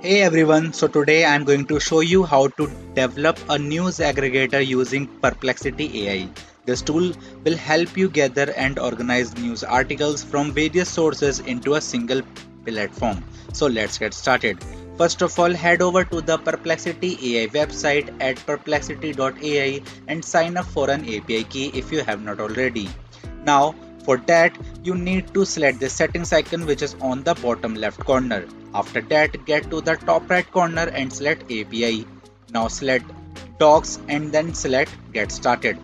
Hey everyone, so today I'm going to show you how to develop a news aggregator using Perplexity AI. This tool will help you gather and organize news articles from various sources into a single platform. So let's get started. First of all, head over to the Perplexity AI website at perplexity.ai and sign up for an API key if you have not already. Now, for that, you need to select the settings icon which is on the bottom left corner. After that, get to the top right corner and select API. Now select Docs and then select Get Started.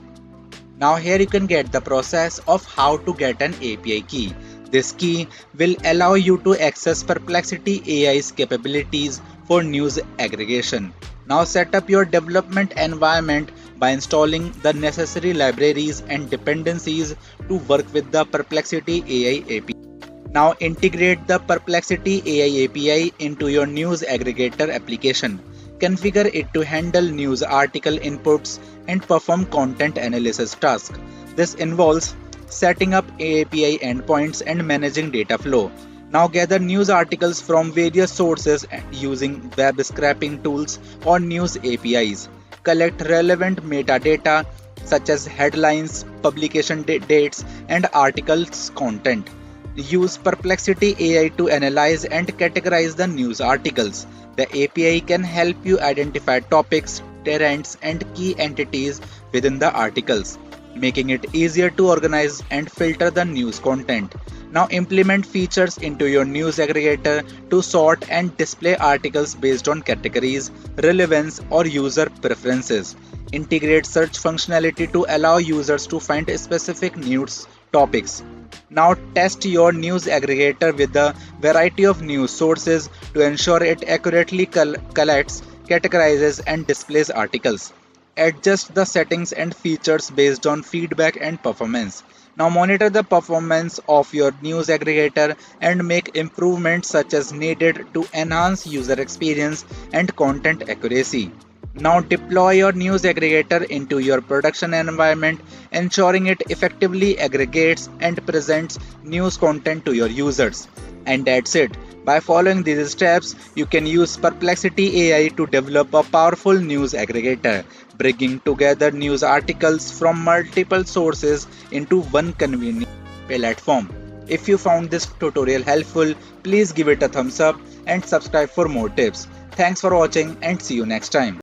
Now here you can get the process of how to get an API key. This key will allow you to access Perplexity AI's capabilities for news aggregation. Now set up your development environment by installing the necessary libraries and dependencies to work with the Perplexity AI API. Now integrate the Perplexity AI API into your news aggregator application. Configure it to handle news article inputs and perform content analysis tasks. This involves setting up API endpoints and managing data flow. Now gather news articles from various sources using web scraping tools or news APIs. Collect relevant metadata such as headlines, publication dates, and articles content. Use Perplexity AI to analyze and categorize the news articles. The API can help you identify topics, trends, and key entities within the articles, making it easier to organize and filter the news content. Now implement features into your news aggregator to sort and display articles based on categories, relevance, or user preferences. Integrate search functionality to allow users to find specific news topics. Now test your news aggregator with a variety of news sources to ensure it accurately collects, categorizes, and displays articles. Adjust the settings and features based on feedback and performance. Now monitor the performance of your news aggregator and make improvements such as needed to enhance user experience and content accuracy. Now deploy your news aggregator into your production environment, ensuring it effectively aggregates and presents news content to your users. And that's it. By following these steps, you can use Perplexity AI to develop a powerful news aggregator, bringing together news articles from multiple sources into one convenient platform. If you found this tutorial helpful, please give it a thumbs up and subscribe for more tips. Thanks for watching and see you next time.